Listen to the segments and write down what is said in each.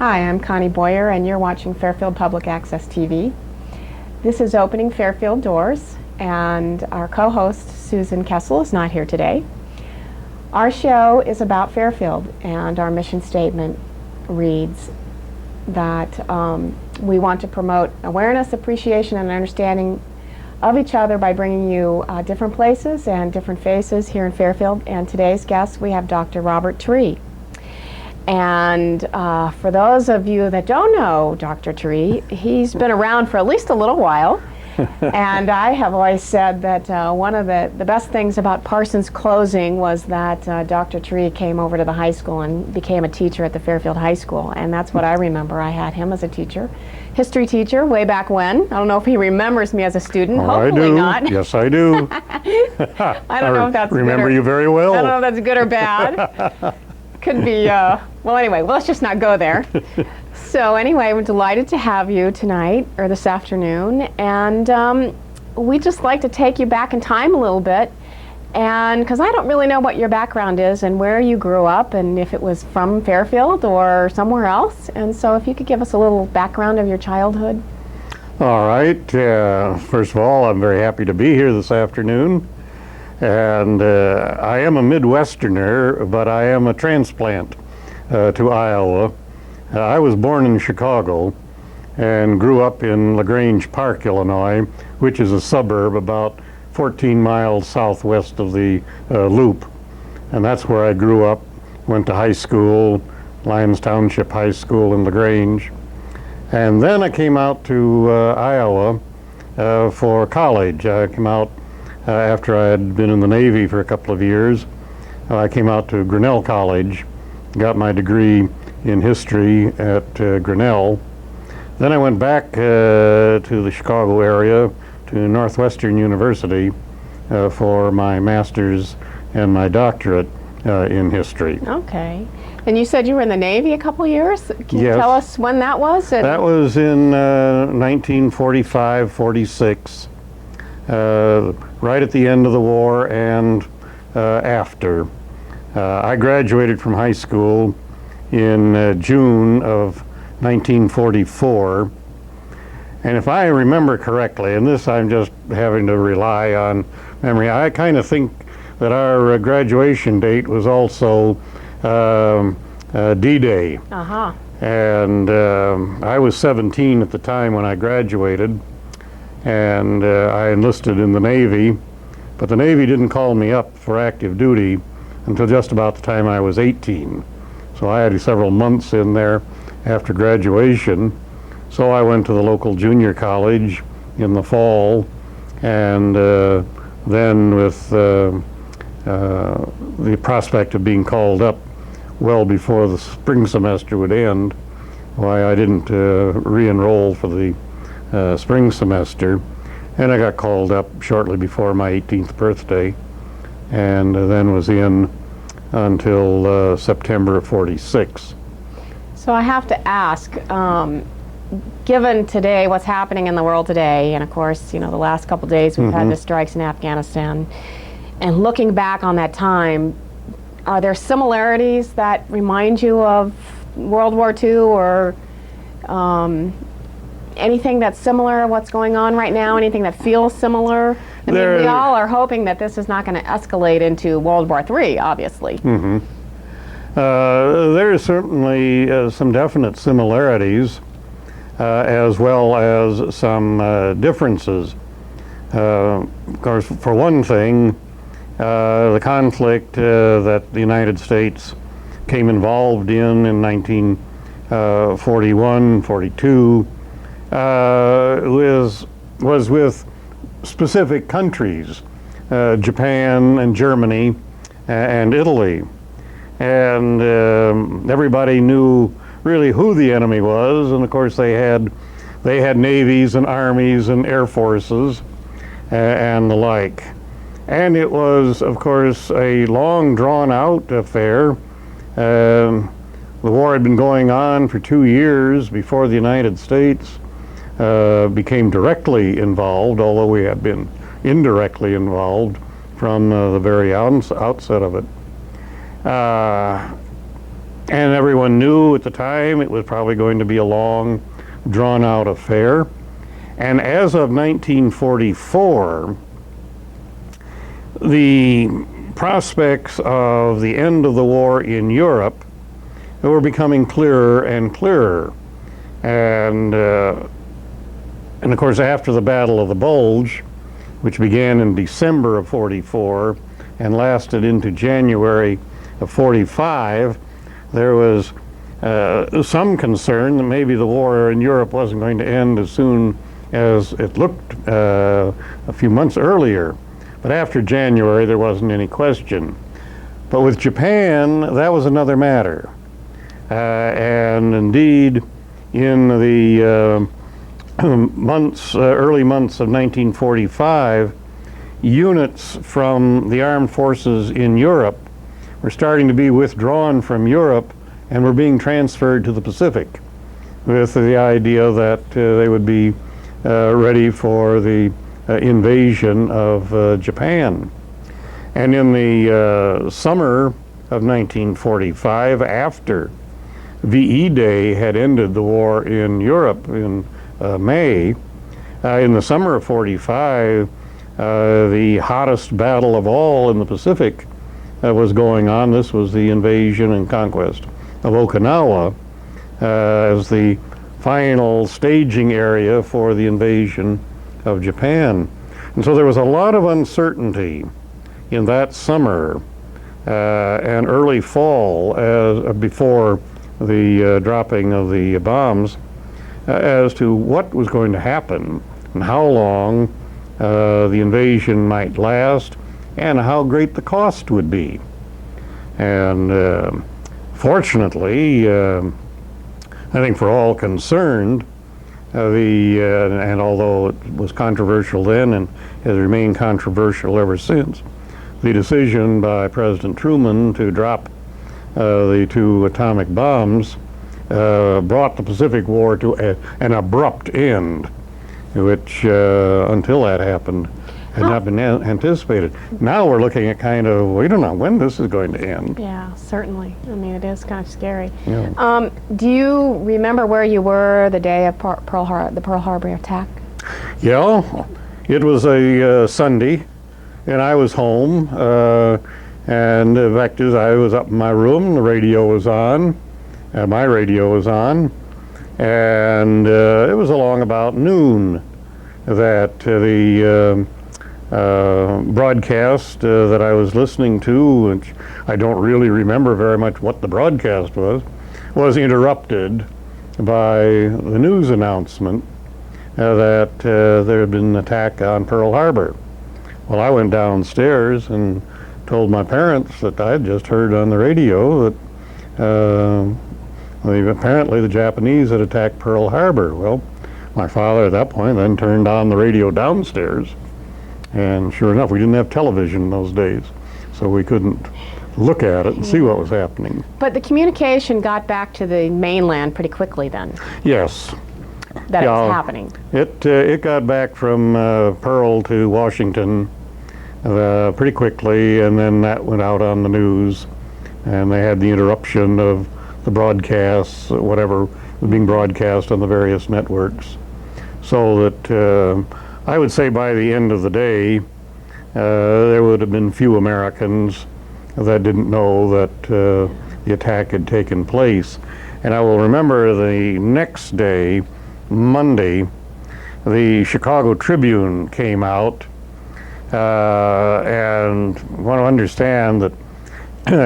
Hi, I'm Connie Boyer, and you're watching Fairfield Public Access TV. This is Opening Fairfield Doors, and our co-host, Susan Kessel, is not here today. Our show is about Fairfield, and our mission statement reads that we want to promote awareness, appreciation, and understanding of each other by bringing you different places and different faces here in Fairfield. And today's guest, we have Dr. Robert Tree. And for those of you that don't know Dr. Tree, he's been around for at least a little while. And I have always said that one of the best things about Parsons closing was that Dr. Tree came over to the high school and became a teacher at the Fairfield High School. And that's what I remember. I had him as a teacher, history teacher, way back when. I don't know if he remembers me as a student. Oh, hopefully I do. not. Yes, I do. I don't know if that's remember good or, you very well. I don't know if that's good or bad. Could be, well anyway, let's just not go there. So anyway, we're delighted to have you tonight, or this afternoon, and we'd just like to take you back in time a little bit, and because I don't really know what your background is and where you grew up and if it was from Fairfield or somewhere else, and so if you could give us a little background of your childhood. All right, first of all, I'm very happy to be here this afternoon. And I am a Midwesterner, but I am a transplant to Iowa. I was born in Chicago and grew up in LaGrange Park, Illinois, which is a suburb about 14 miles southwest of the Loop. And that's where I grew up, went to high school, Lyons Township High School in LaGrange. And then I came out to Iowa for college. I came out after I had been in the Navy for a couple of years. I came out to Grinnell College, got my degree in history at Grinnell. Then I went back to the Chicago area to Northwestern University for my master's and my doctorate in history. Okay. And you said you were in the Navy a couple years? Can you Yes. tell us when that was? That was in 1945, 46. Right at the end of the war and after. I graduated from high school in June of 1944. And if I remember correctly, and this I'm just having to rely on memory, I kind of think that our graduation date was also D-Day. Uh-huh. And I was 17 at the time when I graduated. And I enlisted in the Navy, but the Navy didn't call me up for active duty until just about the time I was 18. So I had several months in there after graduation. So I went to the local junior college in the fall, and then with the prospect of being called up well before the spring semester would end, why I didn't re-enroll for the spring semester, and I got called up shortly before my 18th birthday, and then was in until September of 46. So I have to ask, given today, what's happening in the world today, and of course, you know, the last couple days we've had the strikes in Afghanistan, and looking back on that time, are there similarities that remind you of World War II, or anything that's similar, what's going on right now, anything that feels similar? I mean, we all are hoping that this is not going to escalate into World War III, obviously. There are certainly some definite similarities, as well as some differences. Of course, for one thing, the conflict that the United States came involved in 1941, 42, was with specific countries, Japan and Germany and Italy. And everybody knew really who the enemy was, and of course they had navies and armies and air forces and the like. And it was, of course, a long drawn-out affair. The war had been going on for 2 years before the United States became directly involved, although we had been indirectly involved from the very outset of it. And everyone knew at the time it was probably going to be a long, drawn-out affair. And as of 1944, the prospects of the end of the war in Europe were becoming clearer and clearer. And of course, after the Battle of the Bulge, which began in December of 44 and lasted into January of 45, there was some concern that maybe the war in Europe wasn't going to end as soon as it looked a few months earlier. But after January, there wasn't any question. But with Japan, that was another matter. And indeed, in the early months of 1945, units from the armed forces in Europe were starting to be withdrawn from Europe and were being transferred to the Pacific, with the idea that they would be ready for the invasion of Japan. And in the summer of 1945, after VE Day had ended the war in Europe in May, in the summer of 45, the hottest battle of all in the Pacific was going on. This was the invasion and conquest of Okinawa as the final staging area for the invasion of Japan. And so there was a lot of uncertainty in that summer and early fall before the dropping of the bombs as to what was going to happen and how long the invasion might last and how great the cost would be. And fortunately, I think for all concerned, and although it was controversial then and has remained controversial ever since, the decision by President Truman to drop the 2 atomic bombs brought the Pacific War to an abrupt end, which until that happened had not been anticipated. Now we're looking at kind of, we don't know when this is going to end. Yeah, certainly. I mean, it is kind of scary. Yeah. Do you remember where you were the day of the Pearl Harbor attack? Yeah, it was a Sunday, and I was home, and the fact is I was up in my room, the radio was on, my radio was on, and it was along about noon that the broadcast that I was listening to, which I don't really remember very much what the broadcast was interrupted by the news announcement that there had been an attack on Pearl Harbor. Well, I went downstairs and told my parents that I had just heard on the radio that apparently the Japanese had attacked Pearl Harbor. Well, my father at that point then turned on the radio downstairs, and sure enough, we didn't have television in those days, so we couldn't look at it and see what was happening. But the communication got back to the mainland pretty quickly then. Yes. That it was happening. It got back from Pearl to Washington pretty quickly, and then that went out on the news, and they had the interruption of the broadcasts, whatever was being broadcast on the various networks, so that I would say by the end of the day, there would have been few Americans that didn't know that the attack had taken place. And I will remember the next day, Monday, the Chicago Tribune came out, and I want to understand that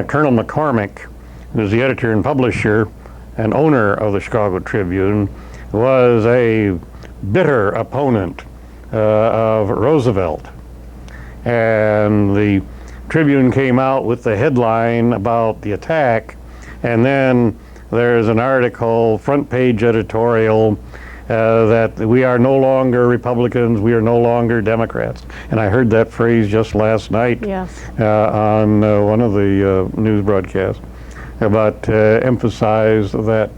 Colonel McCormick, who was the editor and publisher and owner of the Chicago Tribune, was a bitter opponent of Roosevelt. And the Tribune came out with the headline about the attack, and then there's an article, front page editorial, that we are no longer Republicans, we are no longer Democrats. And I heard that phrase just last night. Yes. On one of the news broadcasts, but emphasized that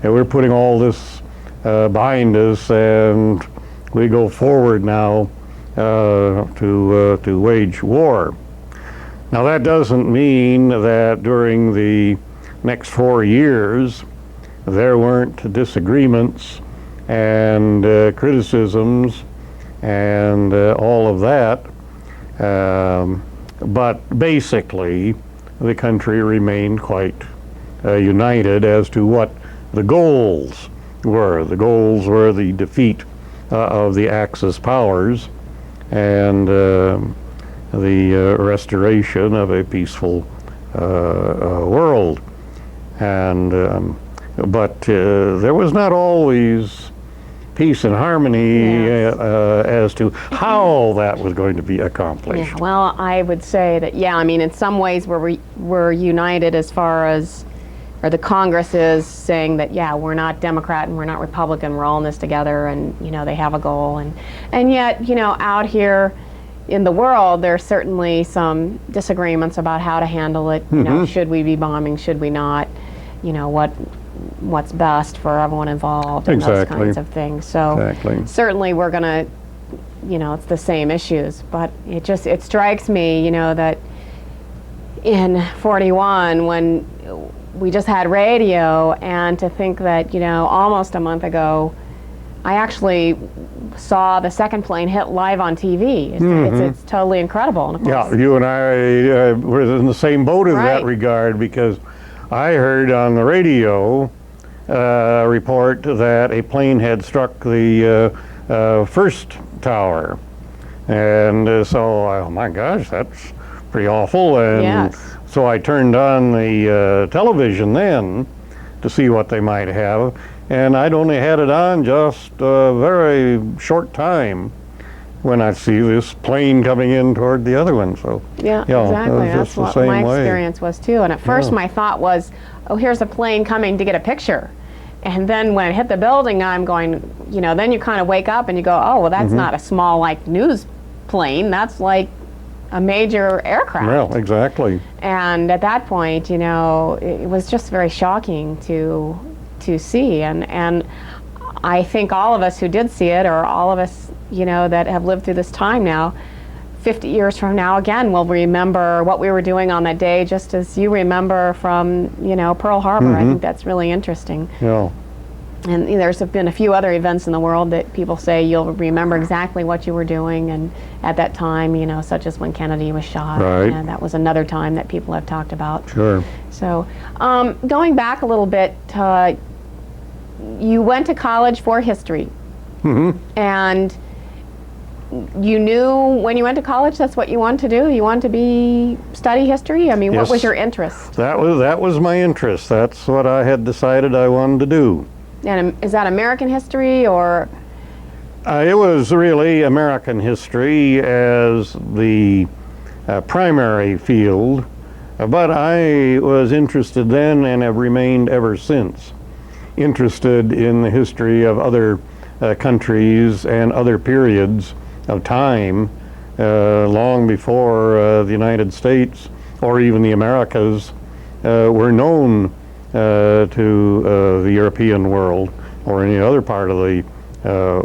we're putting all this behind us, and we go forward now to wage war. Now that doesn't mean that during the next 4 years, there weren't disagreements and criticisms and all of that. But basically, the country remained quite united as to what the goals were. The goals were the defeat of the Axis powers and the restoration of a peaceful world. And but there was not always peace and harmony as to how that was going to be accomplished. Yeah, well, I would say that, yeah, I mean, in some ways we're united as far as, or the Congress is saying that, yeah, we're not Democrat and we're not Republican, we're all in this together, and, you know, they have a goal. And yet, you know, out here in the world, there's certainly some disagreements about how to handle it. You know, should we be bombing, should we not? You know, what's best for everyone involved and those kinds of things. So certainly we're going to, you know, it's the same issues, but it strikes me, you know, that in 41 when we just had radio, and to think that, you know, almost a month ago I actually saw the second plane hit live on TV. It's totally incredible. And of course, yeah, you and I were in the same boat in that regard, because I heard on the radio a report that a plane had struck the first tower. And so, oh my gosh, that's pretty awful. And so I turned on the television then to see what they might have. And I'd only had it on just a very short time when I see this plane coming in toward the other one. So yeah, exactly. That's what my experience was too. And at first my thought was, oh, here's a plane coming to get a picture. And then when it hit the building, I'm going, you know, then you kind of wake up and you go, oh, well, that's not a small, like, news plane. That's like a major aircraft. Well, exactly. And at that point, you know, it was just very shocking to see. And I think all of us who did see it, or all of us, you know, that have lived through this time now, 50 years from now, again, we'll remember what we were doing on that day, just as you remember from, you know, Pearl Harbor. I think that's really interesting. Yeah. And there's been a few other events in the world that people say you'll remember exactly what you were doing and at that time, you know, such as when Kennedy was shot. Right. And that was another time that people have talked about. Sure. So going back a little bit, you went to college for history. And you knew when you went to college that's what you wanted to do? You wanted to study history? I mean, what was your interest? That was my interest. That's what I had decided I wanted to do. And is that American history, or? It was really American history as the primary field, but I was interested then and have remained ever since interested in the history of other countries and other periods of time long before the United States or even the Americas were known to the European world or any other part of the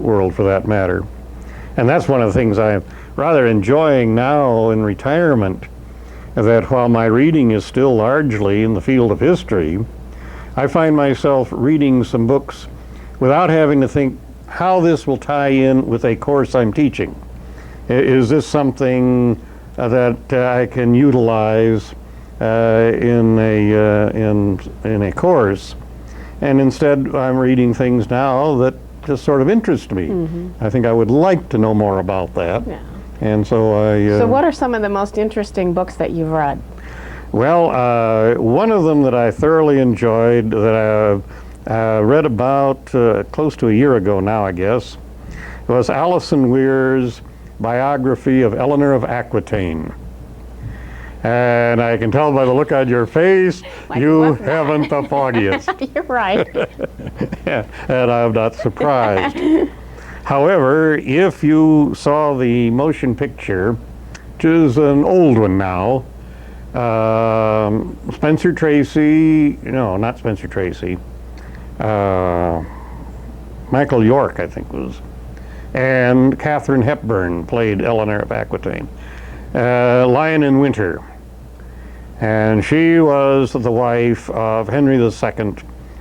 world for that matter. And that's one of the things I'm rather enjoying now in retirement, that while my reading is still largely in the field of history, I find myself reading some books without having to think how this will tie in with a course I'm teaching. Is this something that I can utilize in a course? And instead, I'm reading things now that just sort of interest me. I think I would like to know more about that. Yeah. And so So what are some of the most interesting books that you've read? Well, one of them that I thoroughly enjoyed, that I read about close to a year ago now, I guess, was Alison Weir's biography of Eleanor of Aquitaine. And I can tell by the look on your face, you haven't the foggiest. You're right. And I'm not surprised. However, if you saw the motion picture, which is an old one now, Spencer Tracy, no, not Spencer Tracy, Michael York, I think was, and Katharine Hepburn played Eleanor of Aquitaine. Lion in Winter. and she was the wife of Henry II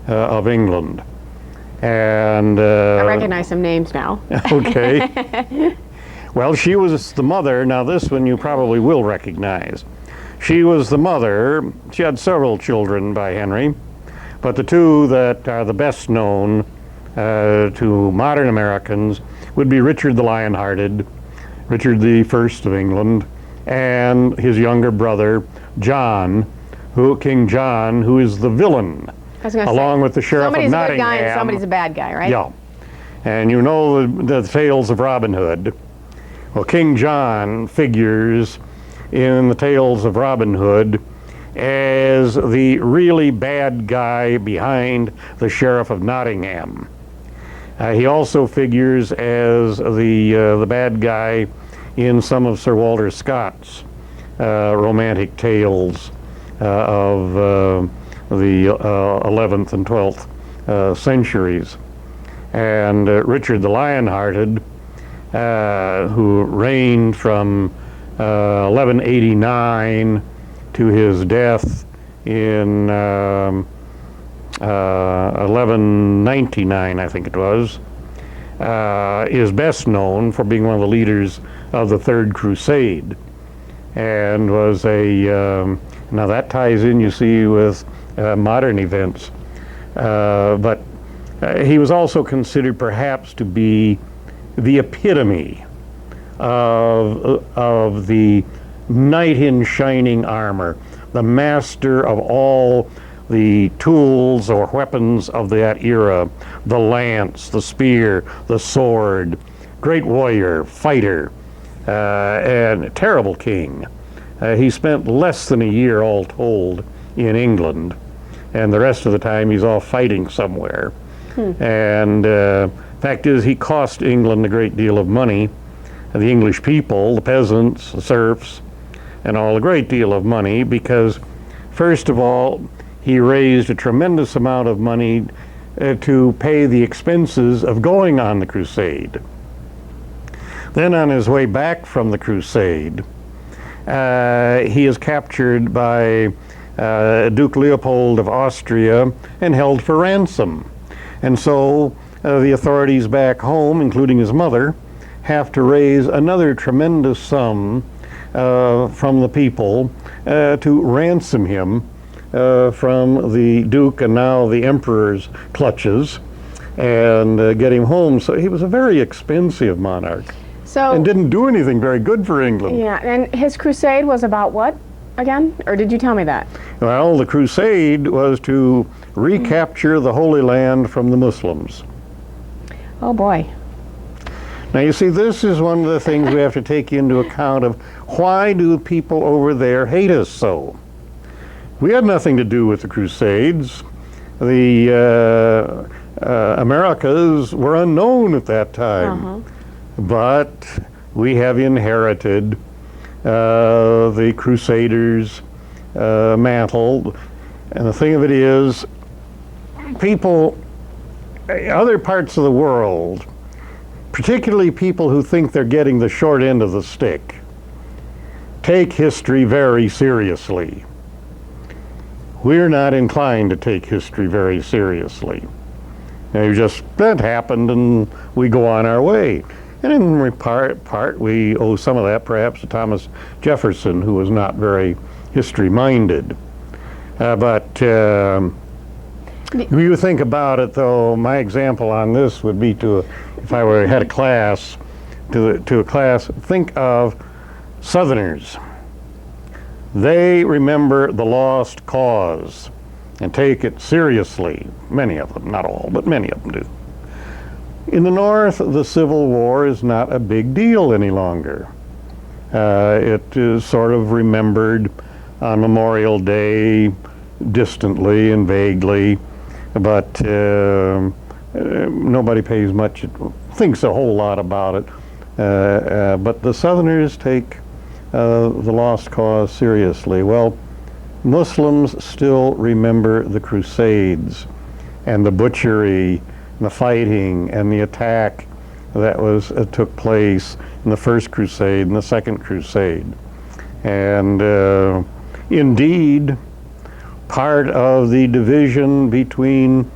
of England. And I recognize some names now. okay. Well, she was the mother. Now, this one you probably will recognize. She was the mother. She had several children by Henry, but the two that are the best known to modern Americans would be Richard the Lionhearted, Richard the First of England, and his younger brother, John, King John, who is the villain, I was gonna along say, with the Sheriff of somebody's a good Nottingham. guy and somebody's a bad guy, right? Yeah. And you know the tales of Robin Hood. Well, King John figures in the tales of Robin Hood as the really bad guy behind the Sheriff of Nottingham. He also figures as the bad guy in some of Sir Walter Scott's romantic tales of the 11th and 12th centuries. And Richard the Lionhearted, who reigned from 1189 to his death in 1199, I think it was, is best known for being one of the leaders of the Third Crusade, and was now that ties in, you see, with modern events, but he was also considered perhaps to be the epitome of the knight in shining armor, the master of all the tools or weapons of that era, the lance, the spear, the sword, great warrior, fighter, and a terrible king. He spent less than a year all told in England, and the rest of the time he's off fighting somewhere. And fact is, he cost England a great deal of money, the English people, the peasants, the serfs, and all a great deal of money, because first of all, he raised a tremendous amount of money to pay the expenses of going on the crusade. Then on his way back from the crusade, he is captured by Duke Leopold of Austria and held for ransom. And so the authorities back home, including his mother, have to raise another tremendous sum from the people to ransom him from the Duke and now the Emperor's clutches and get him home. So he was a very expensive monarch and didn't do anything very good for England. Yeah, and his crusade was about what again? Or did you tell me that? Well, the crusade was to recapture the Holy Land from the Muslims. Oh boy. Now you see, this is one of the things we have to take into account of why do people over there hate us so? We had nothing to do with the Crusades. The Americas were unknown at that time, but we have inherited the Crusaders' mantle. And the thing of it is, people, other parts of the world, particularly people who think they're getting the short end of the stick, take history very seriously. We're not inclined to take history very seriously. That happened and we go on our way. And in part, we owe some of that perhaps to Thomas Jefferson, who was not very history-minded. But if you think about it, though, my example on this would be if I had a class, to a class, think of Southerners. They remember the lost cause and take it seriously. Many of them, not all, but many of them do. In the North, the Civil War is not a big deal any longer. It is sort of remembered on Memorial Day distantly and vaguely, but nobody thinks a whole lot about it. But the Southerners take the lost cause seriously. Well, Muslims still remember the Crusades and the butchery and the fighting and the attack that took place in the First Crusade and the Second Crusade. And indeed part of the division between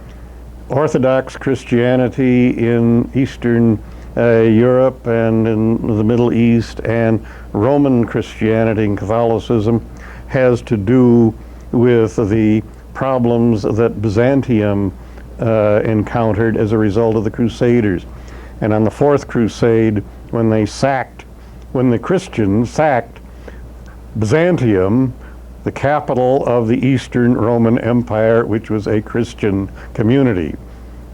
Orthodox Christianity in Eastern Europe and in the Middle East and Roman Christianity and Catholicism has to do with the problems that Byzantium encountered as a result of the Crusaders. And on the Fourth Crusade, when the Christians sacked Byzantium, the capital of the Eastern Roman Empire, which was a Christian community.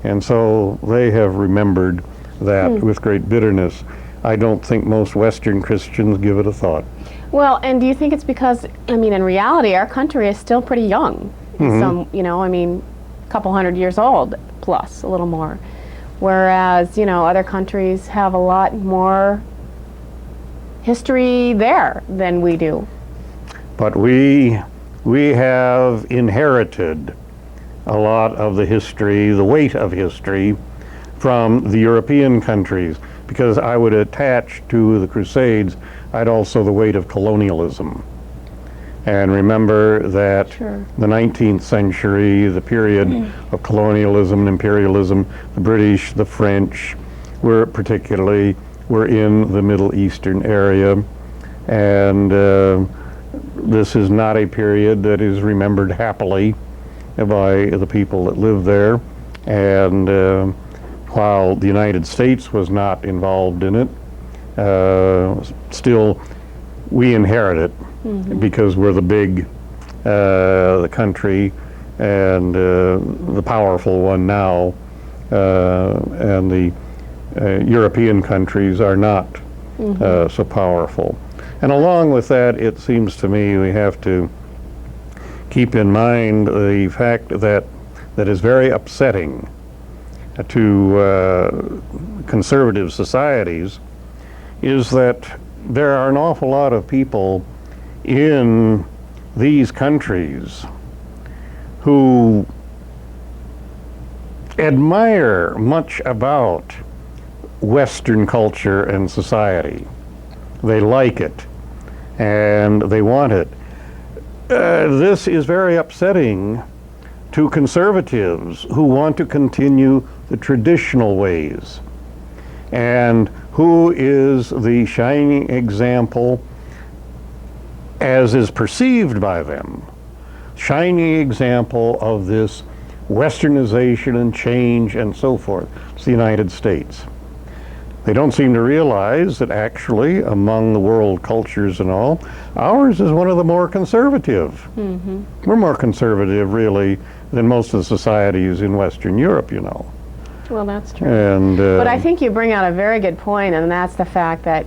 And so they have remembered that with great bitterness. I don't think most Western Christians give it a thought. Well, and do you think it's because, I mean, in reality, our country is still pretty young. Some, you know, I mean, a couple hundred years old plus, a little more. Whereas, you know, other countries have a lot more history there than we do. But we have inherited a lot of the history, the weight of history, from the European countries, because I would attach to the Crusades, I'd also the weight of colonialism. And remember that the 19th century, the period of colonialism and imperialism, the British, the French, were in the Middle Eastern area. And this is not a period that is remembered happily by the people that live there. And while the United States was not involved in it, still we inherit it because we're the country and the powerful one now, and the European countries are not so powerful. And along with that, it seems to me we have to keep in mind the fact that is very upsetting to conservative societies is that there are an awful lot of people in these countries who admire much about Western culture and society. They like it and they want it. This is very upsetting to conservatives who want to continue the traditional ways. And who is the shining example, as is perceived by them, shining example of this westernization and change and so forth? It's the United States. They don't seem to realize that actually among the world cultures and all, ours is one of the more conservative. We're more conservative really than most of the societies in Western Europe, you know. Well, that's true. And, but I think you bring out a very good point, and that's the fact that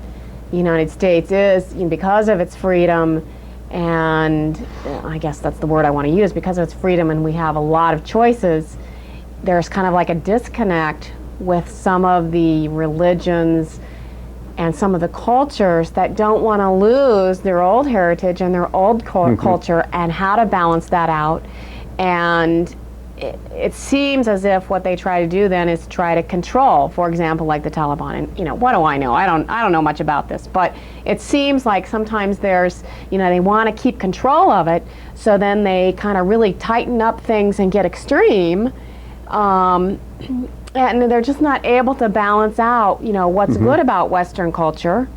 the United States is, because of its freedom, and I guess that's the word I want to use, because of its freedom and we have a lot of choices, there's kind of like a disconnect with some of the religions and some of the cultures that don't want to lose their old heritage and their old culture, and how to balance that out. And it seems as if what they try to do then is try to control, for example, like the Taliban. And what do I know? I don't know much about this, but it seems like sometimes there's, they want to keep control of it, so then they kind of really tighten up things and get extreme, and they're just not able to balance out, what's good about Western culture,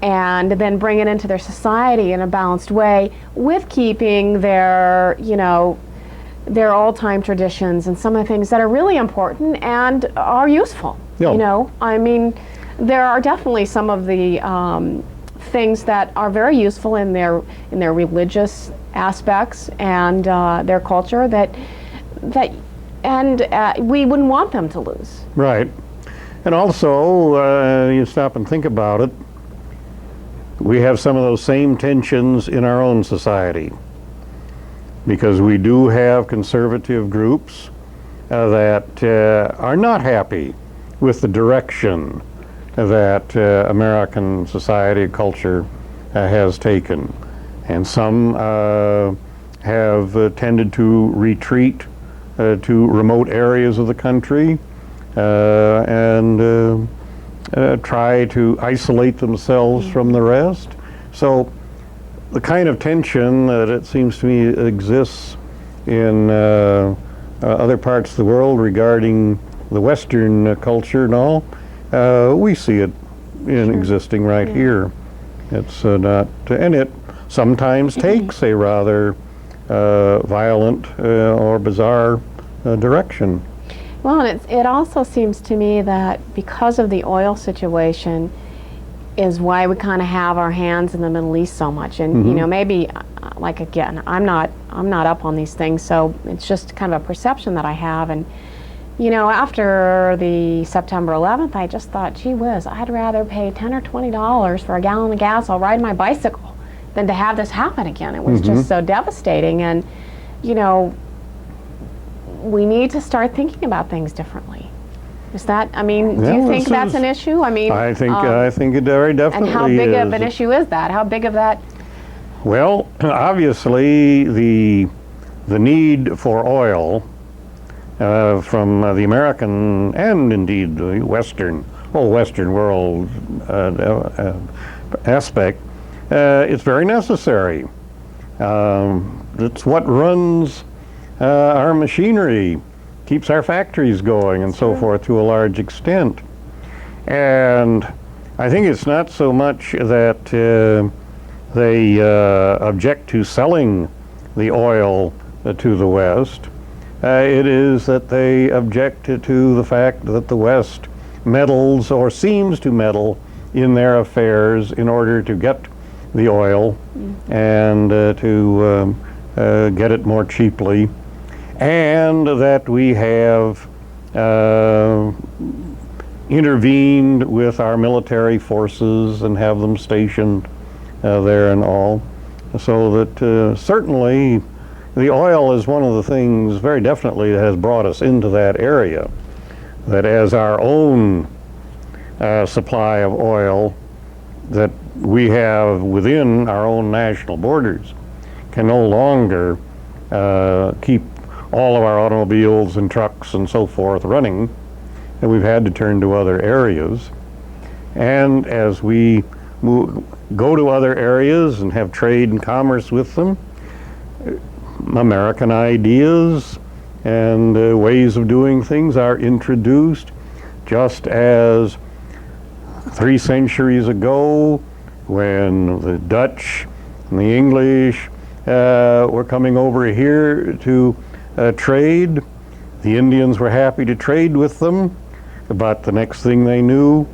and then bring it into their society in a balanced way with keeping their, their old-time traditions and some of the things that are really important and are useful. I mean, there are definitely some of the things that are very useful in their religious aspects and their culture that we wouldn't want them to lose. Right. And also, you stop and think about it, we have some of those same tensions in our own society, because we do have conservative groups that are not happy with the direction that American society, culture has taken. And some have tended to retreat to remote areas of the country and try to isolate themselves from the rest. So the kind of tension that it seems to me exists in other parts of the world regarding the Western culture and all, we see it in existing right here. It's not, and it sometimes takes a rather violent or bizarre direction. Well, and it also seems to me that because of the oil situation is why we kind of have our hands in the Middle East so much. And you know, maybe like again, I'm not up on these things, so it's just kind of a perception that I have. And you know, after the September 11th, I just thought, gee whiz, I'd rather pay $10 or $20 for a gallon of gas. I'll ride my bicycle than to have this happen again. It was just so devastating. And you know, we need to start thinking about things differently. Is that, I mean, do you think that's an issue? I mean, I think it very definitely is. And how big of an issue is that? How big of that? Well, obviously the need for oil from the American and indeed the whole Western world aspect, it's very necessary. It's what runs our machinery, keeps our factories going and so forth to a large extent. And I think it's not so much that they object to selling the oil to the West. It is that they object to the fact that the West meddles or seems to meddle in their affairs in order to get the oil and to get it more cheaply, and that we have intervened with our military forces and have them stationed there and all, so that certainly the oil is one of the things very definitely that has brought us into that area, that as our own supply of oil that we have within our own national borders can no longer keep all of our automobiles and trucks and so forth running, and we've had to turn to other areas. And as we go to other areas and have trade and commerce with them, American ideas and ways of doing things are introduced, just as 3 centuries ago when the Dutch and the English were coming over here to trade. The Indians were happy to trade with them, but the next thing they knew,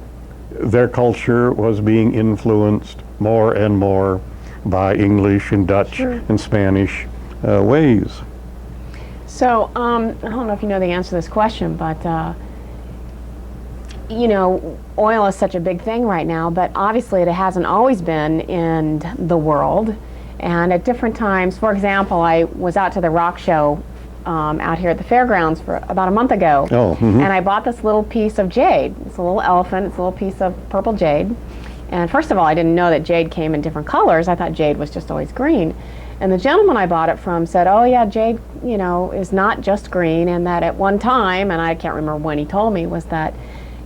their culture was being influenced more and more by English and Dutch and Spanish ways. So, I don't know if you know the answer to this question, but you know, oil is such a big thing right now, but obviously it hasn't always been in the world. And at different times, for example, I was out to the rock show out here at the fairgrounds for about a month ago, and I bought this little piece of jade. It's a little elephant, it's a little piece of purple jade. And first of all, I didn't know that jade came in different colors. I thought jade was just always green. And the gentleman I bought it from said, oh yeah, jade, you know, is not just green, and that at one time, and I can't remember when he told me, was that,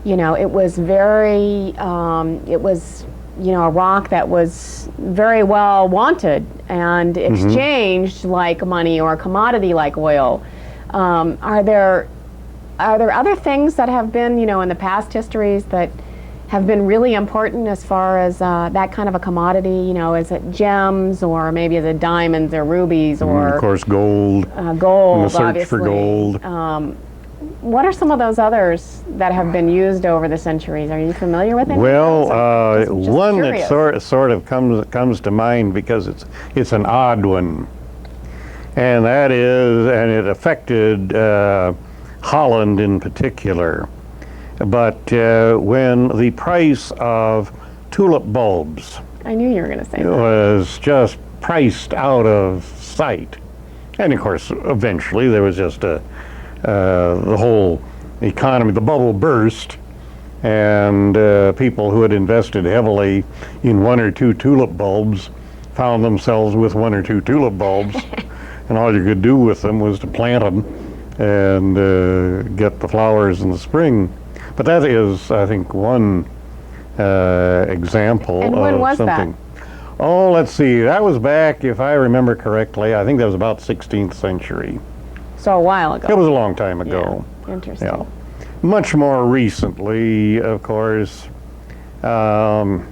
you know, it was very, it was, you know, a rock that was very well wanted and exchanged like money or a commodity like oil. Are there other things that have been, you know, in the past histories that have been really important as far as that kind of a commodity? You know, is it gems, or maybe is it diamonds or rubies, or of course gold. Gold, and the search obviously. for gold. What are some of those others that have been used over the centuries? Are you familiar with any? Well, just one curious. that sort of comes to mind because it's an odd one, and that is, and it affected Holland in particular. But when the price of tulip bulbs, I knew you were going to say that, was just priced out of sight, and of course eventually there was just the whole economy, the bubble burst, and people who had invested heavily in 1 or 2 tulip bulbs found themselves with 1 or 2 tulip bulbs, and all you could do with them was to plant them and get the flowers in the spring. But that is, I think, one example and when of was something. That? Oh, let's see. That was back, if I remember correctly, I think that was about 16th century. So a while ago. It was a long time ago. Yeah. Interesting. Yeah. Much more recently, of course, as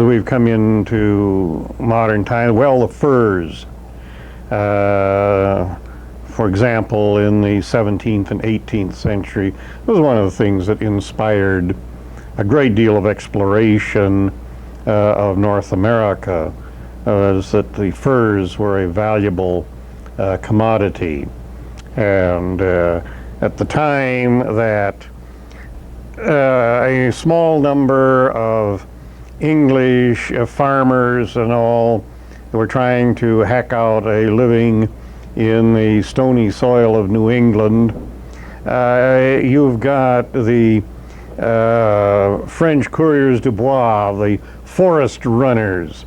we've come into modern times, well, the furs. For example, in the 17th and 18th century, was one of the things that inspired a great deal of exploration of North America, was that the furs were a valuable commodity. And at the time that a small number of English farmers and all were trying to hack out a living in the stony soil of New England, you've got the French coureurs de bois, the forest runners,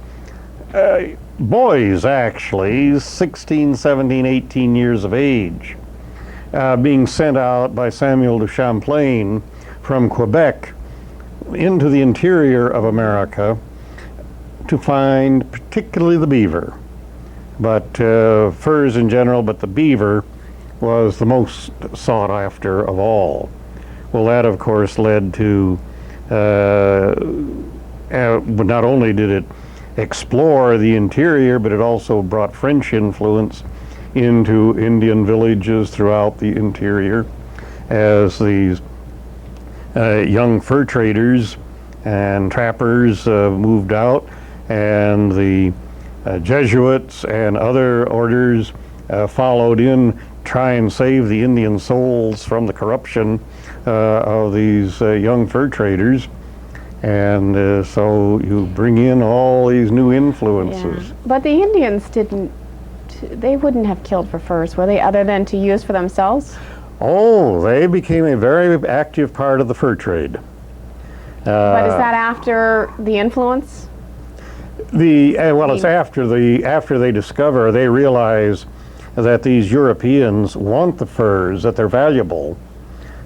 boys actually, 16, 17, 18 years of age, being sent out by Samuel de Champlain from Quebec into the interior of America to find particularly the beaver, but furs in general, but the beaver was the most sought after of all. Well, that of course led to, not only did it explore the interior, but it also brought French influence into Indian villages throughout the interior as these young fur traders and trappers moved out, and the Jesuits and other orders followed in, try and save the Indian souls from the corruption of these young fur traders. And so you bring in all these new influences. Yeah. But the Indians they wouldn't have killed for furs, were they, other than to use for themselves? Oh, they became a very active part of the fur trade. But is that after the influence? It's after they discover, they realize that these Europeans want the furs, that they're valuable.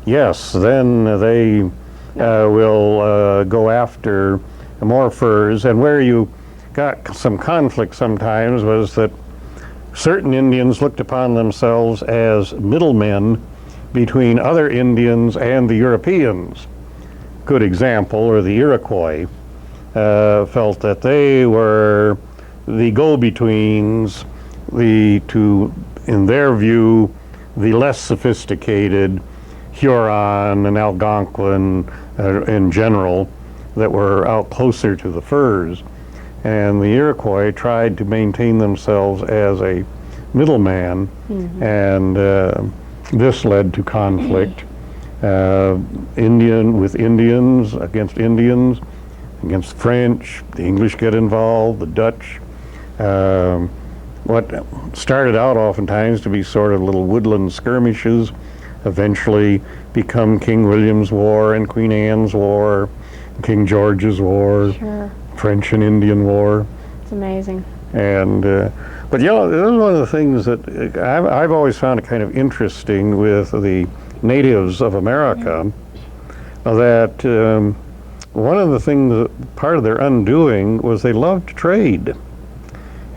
Yes, then they will go after more furs. And where you got some conflict sometimes was that certain Indians looked upon themselves as middlemen between other Indians and the Europeans. Good example, or the Iroquois felt that they were the go-betweens, in their view, the less sophisticated Huron and Algonquin in general that were out closer to the furs. And the Iroquois tried to maintain themselves as a middleman, and this led to conflict. Indian with Indians, against French, the English get involved, the Dutch. What started out oftentimes to be sort of little woodland skirmishes eventually become King William's War and Queen Anne's War, King George's War, Sure. French and Indian War. It's amazing. And but this is one of the things that I've always found it kind of interesting with the natives of America, that one of the things, part of their undoing, was they loved to trade.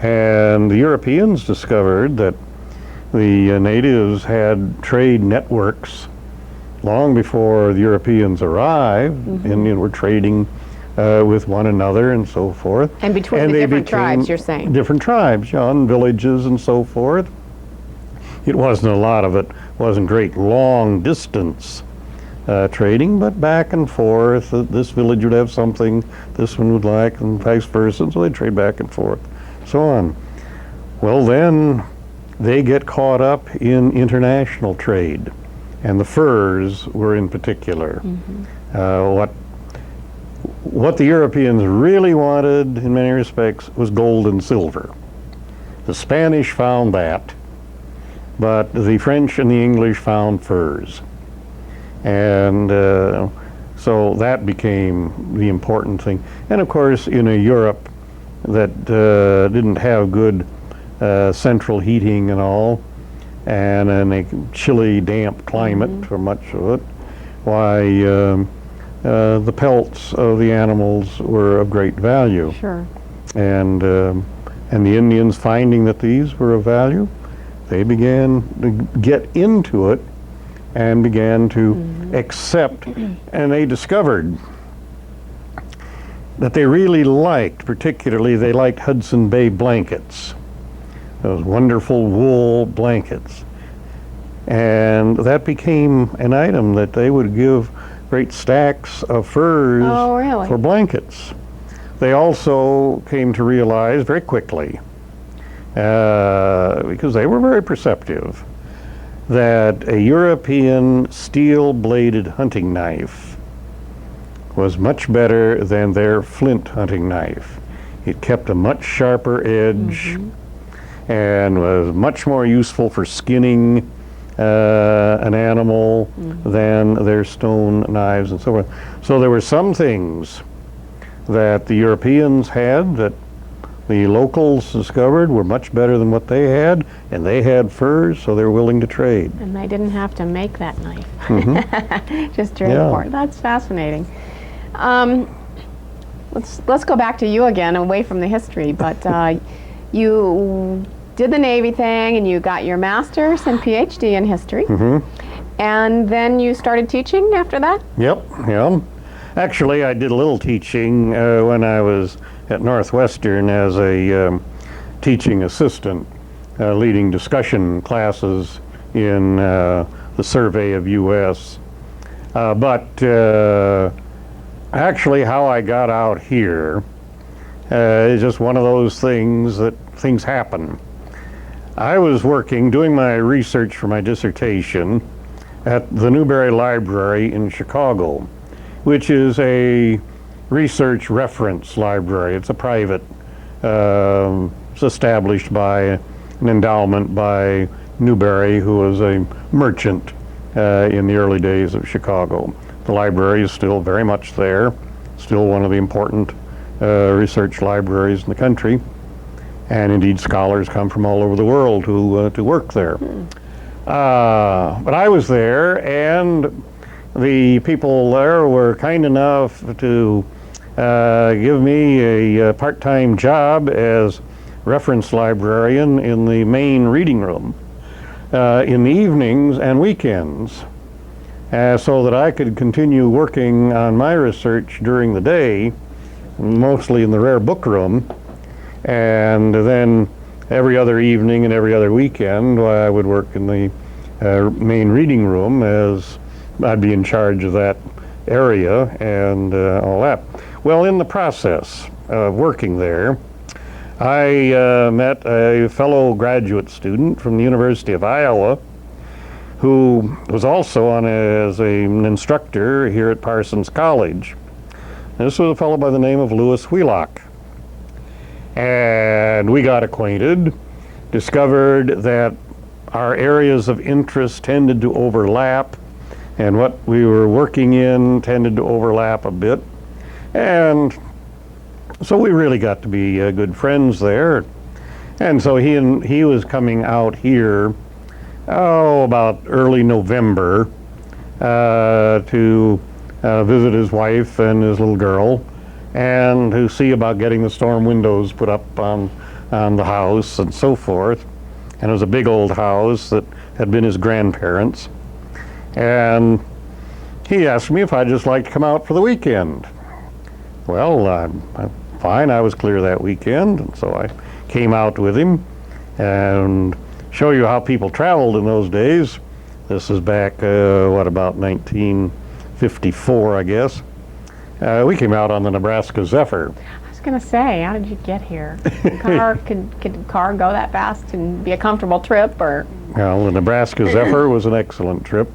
And the Europeans discovered that the natives had trade networks long before the Europeans arrived. Indians were trading with one another and so forth. And between the different tribes, you're saying? Different tribes, and villages and so forth. It wasn't a lot of it, wasn't great long distance trading, but back and forth. This village would have something this one would like, and vice versa, so they'd trade back and forth, so on. Well, then they get caught up in international trade, and the furs were in particular. What the Europeans really wanted, in many respects, was gold and silver. The Spanish found that, but the French and the English found furs. And so that became the important thing. And of course, in a Europe that didn't have good central heating and all, and in a chilly, damp climate for much of it, why the pelts of the animals were of great value. Sure. And the Indians, finding that these were of value, they began to get into it and began to accept, and they discovered that they really liked, particularly they liked Hudson Bay blankets, those wonderful wool blankets. And that became an item that they would give great stacks of furs Oh, really? for blankets. They also came to realize very quickly, because they were very perceptive, that a European steel-bladed hunting knife was much better than their flint hunting knife. It kept a much sharper edge and was much more useful for skinning an animal than their stone knives and so forth. So there were some things that the Europeans had that the locals discovered were much better than what they had, and they had furs, so they were willing to trade. And they didn't have to make that knife. Just trade for it. That's fascinating. Let's go back to you again, away from the history. But you did the Navy thing, and you got your master's and PhD in history. And then you started teaching after that? Yep, yeah. Actually, I did a little teaching when I was at Northwestern as a teaching assistant, leading discussion classes in the survey of U.S. But actually, how I got out here is just one of those things that things happen. I was working, doing my research for my dissertation at the Newberry Library in Chicago, which is a research reference library. It's a private, it's established by an endowment by Newberry, who was a merchant in the early days of Chicago. The library is still very much there, still one of the important research libraries in the country. And indeed, scholars come from all over the world to work there. But I was there, and the people there were kind enough to give me a part-time job as reference librarian in the main reading room in the evenings and weekends, so that I could continue working on my research during the day, mostly in the rare book room. And then every other evening and every other weekend, I would work in the main reading room, as I'd be in charge of that area and all that. Well, in the process of working there, I met a fellow graduate student from the University of Iowa who was also on as an instructor here at Parsons College. This was a fellow by the name of Lewis Wheelock. And we got acquainted, discovered that our areas of interest tended to overlap, and what we were working in tended to overlap a bit. And so we really got to be good friends there. And so he was coming out here, about early November to visit his wife and his little girl, and to see about getting the storm windows put up on the house and so forth. And it was a big old house that had been his grandparents'. And he asked me if I'd just like to come out for the weekend. Well, fine, I was clear that weekend, and so I came out with him and show you how people traveled in those days. This is back, about 1954, I guess. We came out on the Nebraska Zephyr. I was going to say, how did you get here? Could the car go that fast and be a comfortable trip, or? Well, the Nebraska Zephyr was an excellent trip,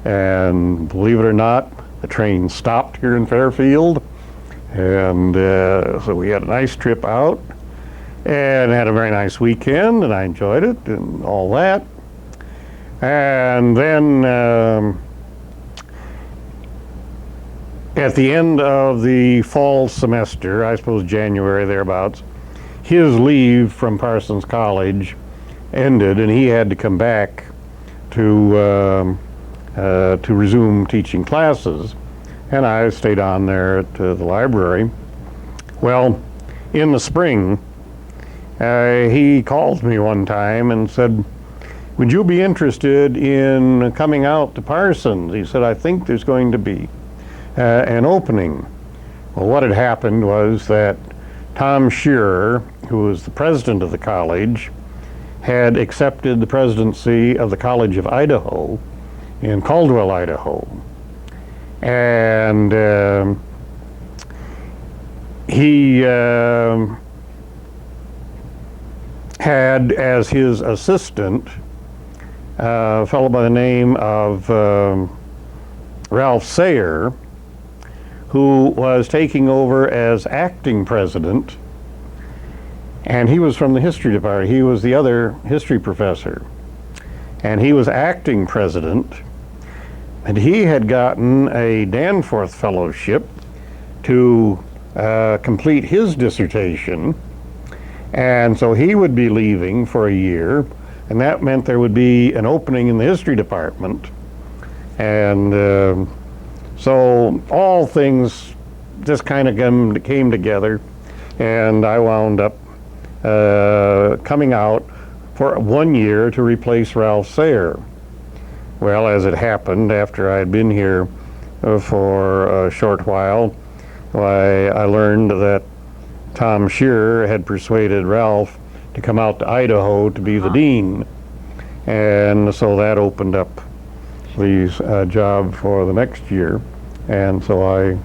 and believe it or not, the train stopped here in Fairfield, and so we had a nice trip out, and had a very nice weekend, and I enjoyed it and all that. And then at the end of the fall semester, I suppose January thereabouts, his leave from Parsons College ended, and he had to come back to resume teaching classes and I stayed on there at the library. Well, in the spring, he called me one time and said, "Would you be interested in coming out to Parsons?" He said, "I think there's going to be an opening." Well, what had happened was that Tom Shearer, who was the president of the college, had accepted the presidency of the College of Idaho in Caldwell, Idaho. And he had as his assistant a fellow by the name of Ralph Sayer, who was taking over as acting president, and he was from the history department. He was the other history professor, and he was acting president, and he had gotten a Danforth Fellowship to complete his dissertation, and so he would be leaving for a year, and that meant there would be an opening in the history department. And so all things just kind of came together, and I wound up coming out for 1 year to replace Ralph Sayer. Well, as it happened, after I had been here for a short while, I learned that Tom Shearer had persuaded Ralph to come out to Idaho to be the dean, and so that opened up the job for the next year, and so I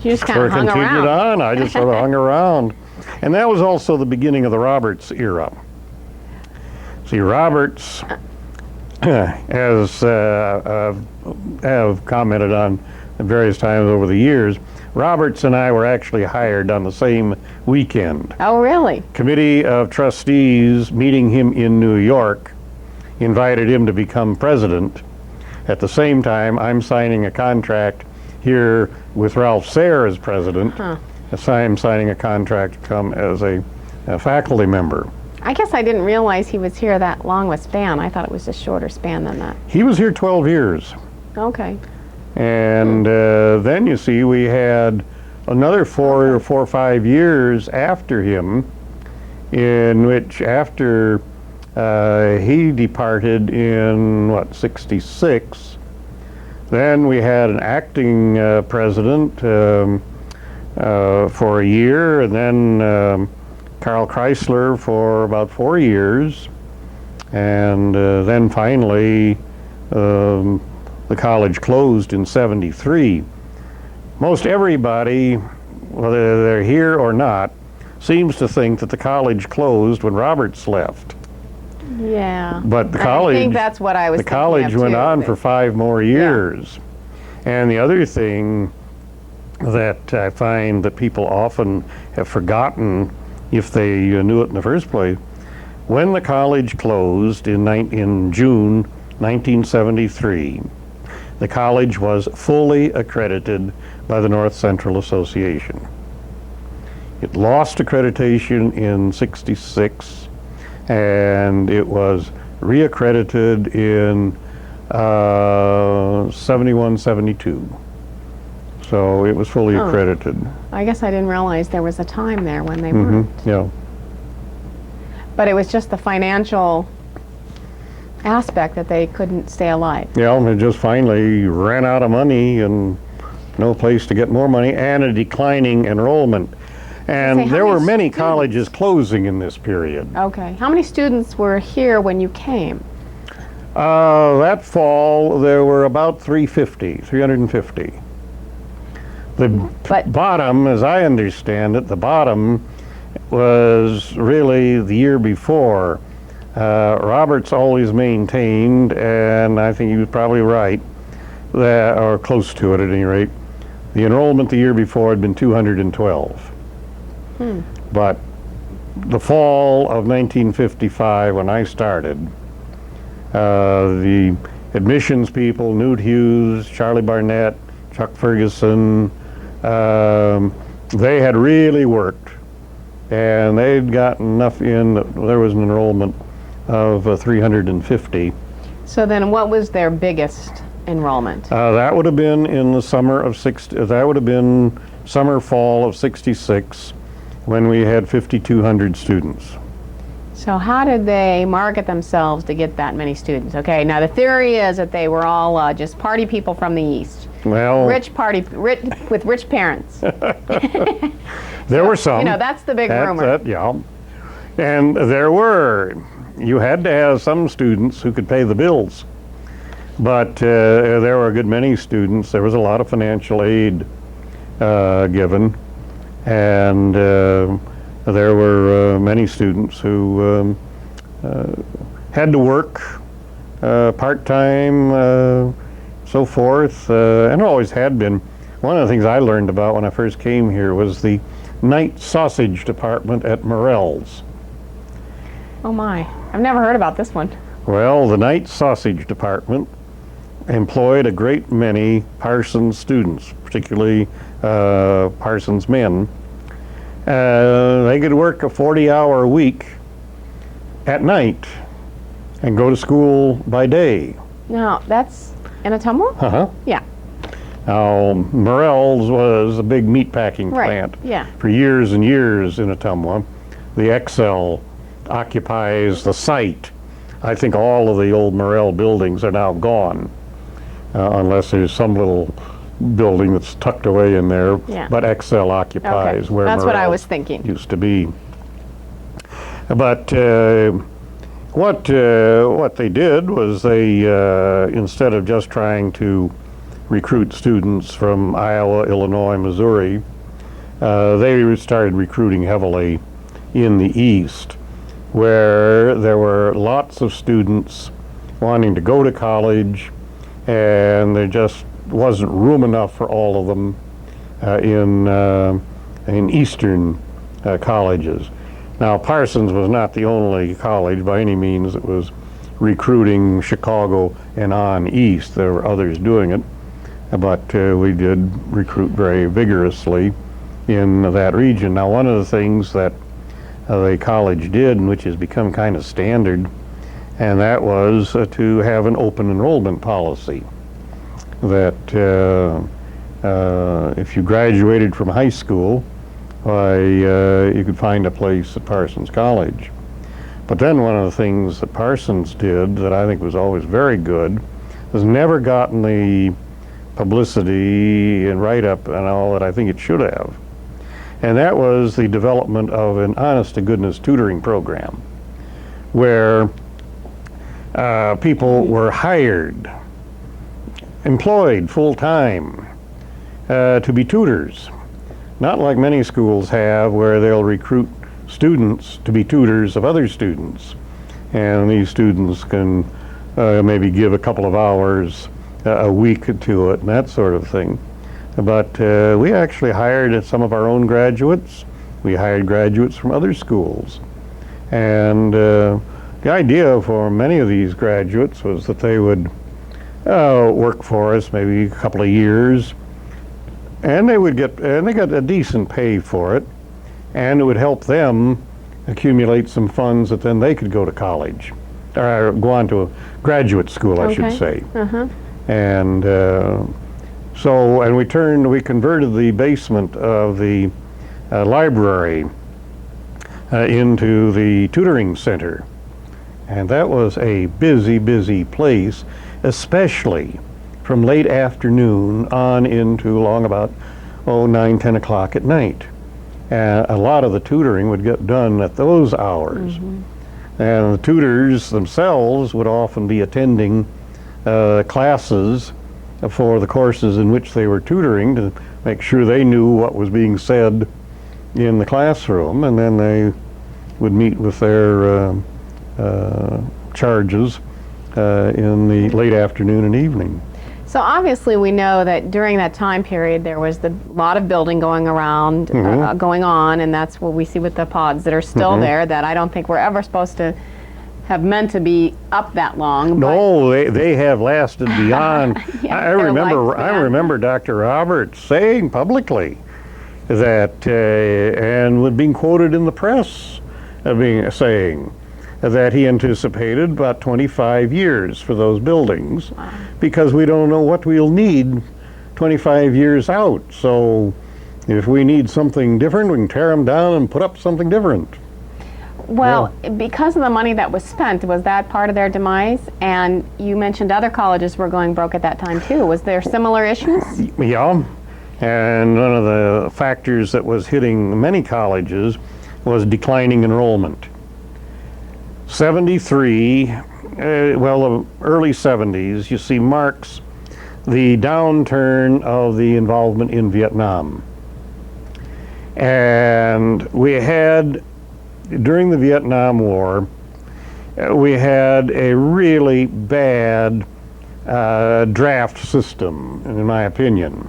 just kind of hung continued around. on. I just sort of hung around, and that was also the beginning of the Roberts era. See, Roberts, as have commented on at various times over the years, Roberts and I were actually hired on the same weekend. Oh, really? Committee of Trustees meeting him in New York invited him to become president. At the same time, I'm signing a contract here with Ralph Sayer as president. I'm signing a contract to come as a faculty member. I guess I didn't realize he was here that long a span. I thought it was a shorter span than that. He was here 12 years. Okay. And then, you see, we had another 4 or 5 years after him, in which after he departed in, 66, then we had an acting president for a year, and then Carl Chrysler for about 4 years, and then finally the college closed in 73. Most everybody, whether they're here or not, seems to think that the college closed when Roberts left. Yeah. But the college, I think that's what I was the college went on for 5 more years. Yeah. And the other thing that I find that people often have forgotten, if they knew it in the first place, when the college closed in June 1973, the college was fully accredited by the North Central Association. It lost accreditation in 66, and it was reaccredited in 71, 72. So it was fully accredited. I guess I didn't realize there was a time there when they weren't. Yeah. But it was just the financial aspect that they couldn't stay alive. Yeah, and they just finally ran out of money and no place to get more money, and a declining enrollment. And there were many colleges closing in this period. Okay. How many students were here when you came? That fall, there were about 350. The bottom, as I understand it, the bottom was really the year before. Roberts always maintained, and I think he was probably right, that, or close to it at any rate, the enrollment the year before had been 212. But the fall of 1955, when I started, the admissions people, Newt Hughes, Charlie Barnett, Chuck Ferguson, they had really worked, and they'd gotten enough in that there was an enrollment of 350. So then what was their biggest enrollment? That would have been in the summer of that would have been summer, fall of '66, when we had 5,200 students. So how did they market themselves to get that many students? Okay, now the theory is that they were all just party people from the East. Well, rich with rich parents. there were some. You know, that's the big rumor. Yeah. And you had to have some students who could pay the bills. But there were a good many students. There was a lot of financial aid given. And there were many students who had to work part-time, so forth, and always had been. One of the things I learned about when I first came here was the night sausage department at Morrell's. Oh my, I've never heard about this one. Well, the night sausage department employed a great many Parsons students, particularly Parsons men. They could work a 40-hour week at night and go to school by day. Now, that's in Ottumwa? Uh-huh. Yeah. Now, Morrell's was a big meat packing plant for years and years in Ottumwa. The Excel occupies the site. I think all of the old Morrell buildings are now gone, unless there's some little building that's tucked away in there. Yeah. But Excel occupies where that's what I Morrell was thinking. used to be. But what they did was they, instead of just trying to recruit students from Iowa, Illinois, Missouri, they started recruiting heavily in the East, where there were lots of students wanting to go to college, and there just wasn't room enough for all of them in Eastern colleges. Now, Parsons was not the only college by any means that was recruiting Chicago and on east. There were others doing it, but we did recruit very vigorously in that region. Now, one of the things that the college did, and which has become kind of standard, and that was to have an open enrollment policy. That if you graduated from high school, you could find a place at Parsons College. But then one of the things that Parsons did that I think was always very good has never gotten the publicity and write-up and all that I think it should have. And that was the development of an honest-to-goodness tutoring program where people were hired, employed full-time to be tutors. Not like many schools have, where they'll recruit students to be tutors of other students. And these students can maybe give a couple of hours a week to it and that sort of thing. But we actually hired some of our own graduates. We hired graduates from other schools. And the idea for many of these graduates was that they would work for us maybe a couple of years, and they got a decent pay for it, and it would help them accumulate some funds that then they could go to college, or go on to a graduate school, I should say. And and we converted the basement of the library into the tutoring center, and that was a busy, busy place, especially from late afternoon on into long about 9, 10 o'clock at night. And a lot of the tutoring would get done at those hours. And the tutors themselves would often be attending classes for the courses in which they were tutoring to make sure they knew what was being said in the classroom, and then they would meet with their charges in the late afternoon and evening. So obviously we know that during that time period there was a lot of building going around, going on, and that's what we see with the pods that are still there that I don't think we're ever supposed to have meant to be up that long. No, they have lasted beyond. I remember Dr. Roberts saying publicly that, and being quoted in the press, saying that he anticipated about 25 years for those buildings. Wow. Because we don't know what we'll need 25 years out. So if we need something different, we can tear them down and put up something different. Well, because of the money that was spent, was that part of their demise? And you mentioned other colleges were going broke at that time too. Was there similar issues? Yeah, and one of the factors that was hitting many colleges was declining enrollment. 73, the early 70s, you see, marks the downturn of the involvement in Vietnam. And we had, during the Vietnam War, we had a really bad draft system, in my opinion.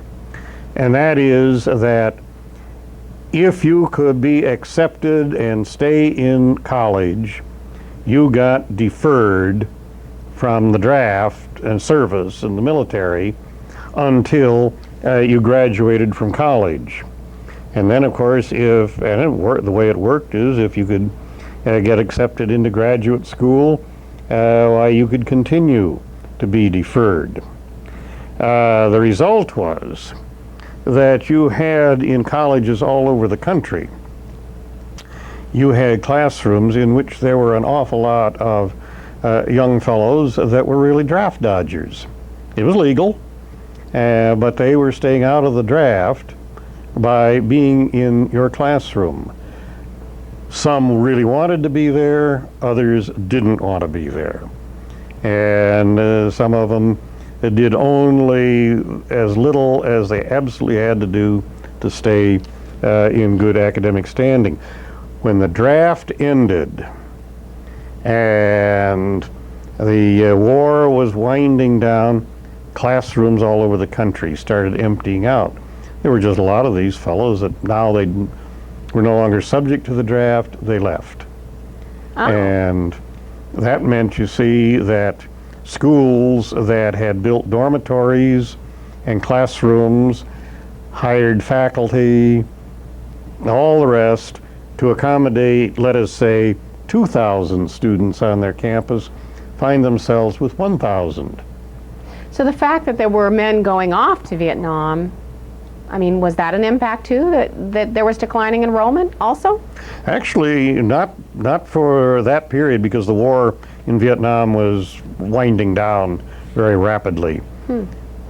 And that is that if you could be accepted and stay in college, you got deferred from the draft and service in the military until you graduated from college. And then, of course, the way it worked is if you could get accepted into graduate school, you could continue to be deferred. The result was that you had in colleges all over the country, you had classrooms in which there were an awful lot of young fellows that were really draft dodgers. It was legal, but they were staying out of the draft by being in your classroom. Some really wanted to be there, others didn't want to be there. And some of them did only as little as they absolutely had to do to stay in good academic standing. When the draft ended and the war was winding down, classrooms all over the country started emptying out. There were just a lot of these fellows that now they were no longer subject to the draft, they left. Oh. And that meant, you see, that schools that had built dormitories and classrooms, hired faculty, all the rest, to accommodate, let us say, 2,000 students on their campus, find themselves with 1,000. So the fact that there were men going off to Vietnam, I mean, was that an impact too, that there was declining enrollment also? Actually, not for that period, because the war in Vietnam was winding down very rapidly.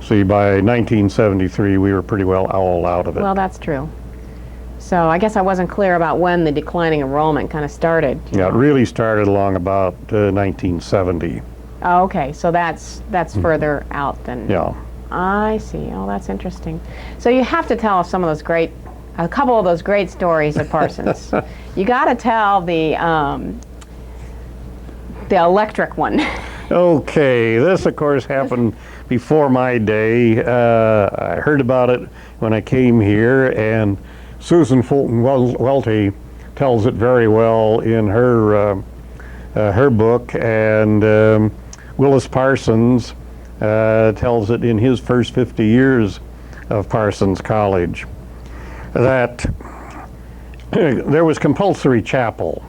See, by 1973, we were pretty well all out of it. Well, that's true. So I guess I wasn't clear about when the declining enrollment kind of started. Yeah, it really started along about 1970. Oh, okay, so that's further out than... Yeah. I see. Oh, that's interesting. So you have to tell us a couple of those great stories at Parsons. You got to tell the electric one. Okay, this of course happened before my day. I heard about it when I came here, and Susan Fulton Welty tells it very well in her book, and Willis Parsons tells it in his first 50 years of Parsons College, that there was compulsory chapel.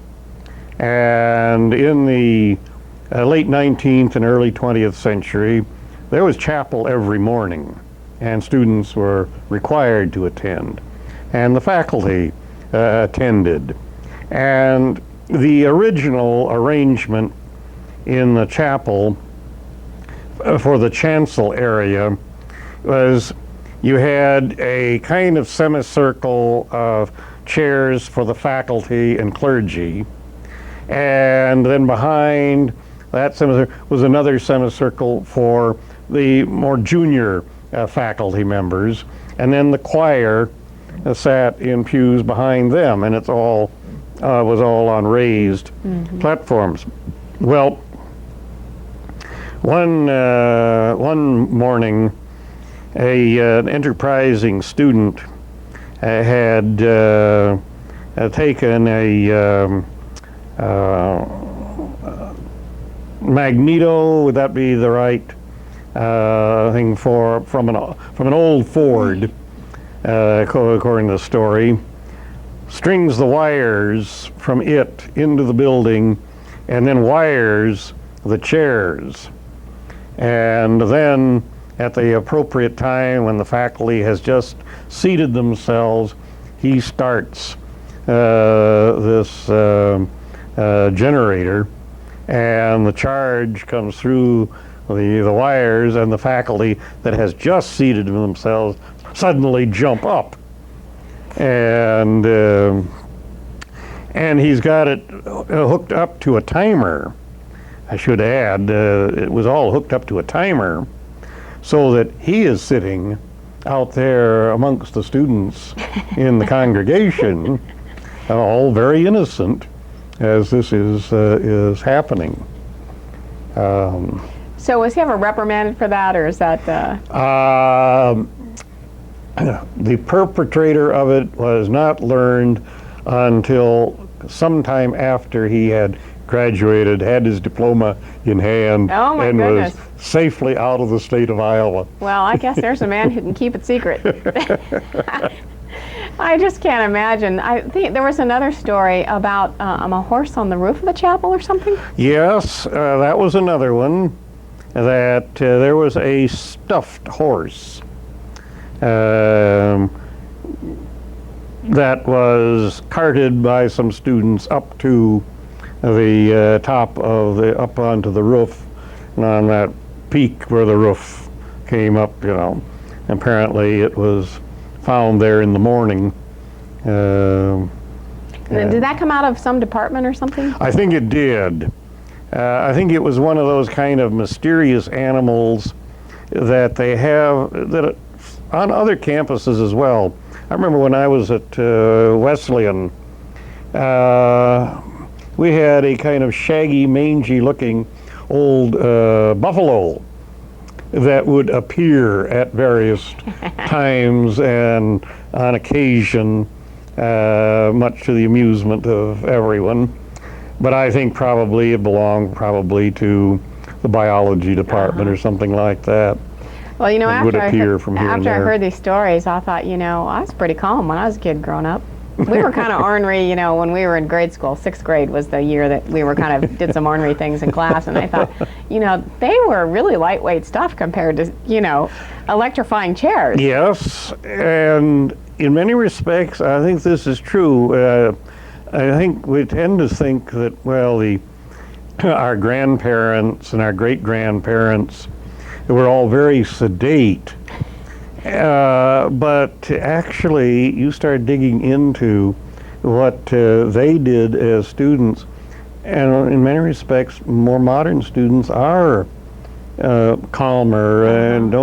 And in the late 19th and early 20th century, there was chapel every morning, and students were required to attend. And the faculty attended. And the original arrangement in the chapel for the chancel area was you had a kind of semicircle of chairs for the faculty and clergy, and then behind that semicircle was another semicircle for the more junior faculty members, and then the choir sat in pews behind them, and it's all was all on raised platforms. Well, one morning, an enterprising student had taken a magneto, would that be the right thing from an old Ford, according to the story, strings the wires from it into the building and then wires the chairs. And then at the appropriate time, when the faculty has just seated themselves, he starts this generator, and the charge comes through the wires, and the faculty that has just seated themselves suddenly jump up. And he's got it hooked up to a timer. I should add, it was all hooked up to a timer, so that he is sitting out there amongst the students in the congregation, all very innocent as this is happening. So was he ever reprimanded for that, or is that? The perpetrator of it was not learned until sometime after he had graduated, had his diploma in hand, Oh my and goodness. was safely out of the state of Iowa. Well, I guess there's a man who can keep it secret. I just can't imagine. I think there was another story about a horse on the roof of a chapel or something. Yes, that was another one, that there was a stuffed horse that was carted by some students up to the top of up onto the roof, and on that peak where the roof came up, apparently it was found there in the morning. And then did that come out of some department or something? I think it did. I think it was one of those kind of mysterious animals that they have that on other campuses as well. I remember when I was at Wesleyan, we had a kind of shaggy, mangy-looking old buffalo that would appear at various times and on occasion, much to the amusement of everyone. But I think probably it belonged to the biology department or something like that. Well, would appear from here and after I there. heard these stories, I thought, I was pretty calm when I was a kid growing up. We were kind of ornery, when we were in grade school. 6th grade was the year that we were kind of did some ornery things in class, and I thought, they were really lightweight stuff compared to, electrifying chairs. Yes, and in many respects, I think this is true. I think we tend to think that, our grandparents and our great-grandparents were all very sedate. But actually, you start digging into what they did as students, and in many respects, more modern students are calmer and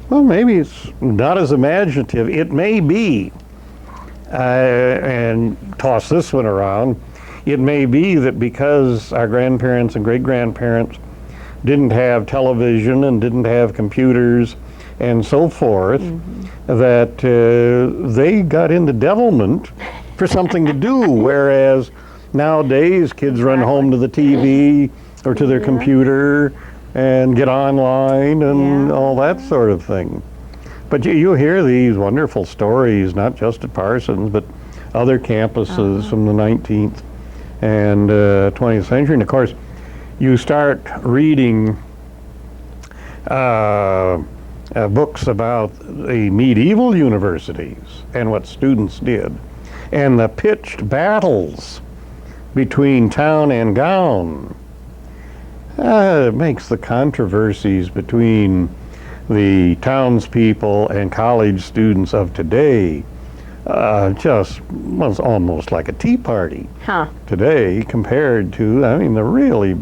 maybe it's not as imaginative. It may be, and toss this one around, it may be that because our grandparents and great-grandparents didn't have television and didn't have computers and so forth, that they got into devilment for something to do, whereas nowadays kids run home to the TV or to their computer and get online and all that sort of thing. But you hear these wonderful stories, not just at Parsons, but other campuses from the 19th and 20th century. And of course, you start reading books about the medieval universities and what students did, and the pitched battles between town and gown. It makes the controversies between the townspeople and college students of today just was almost like a tea party today compared to, the really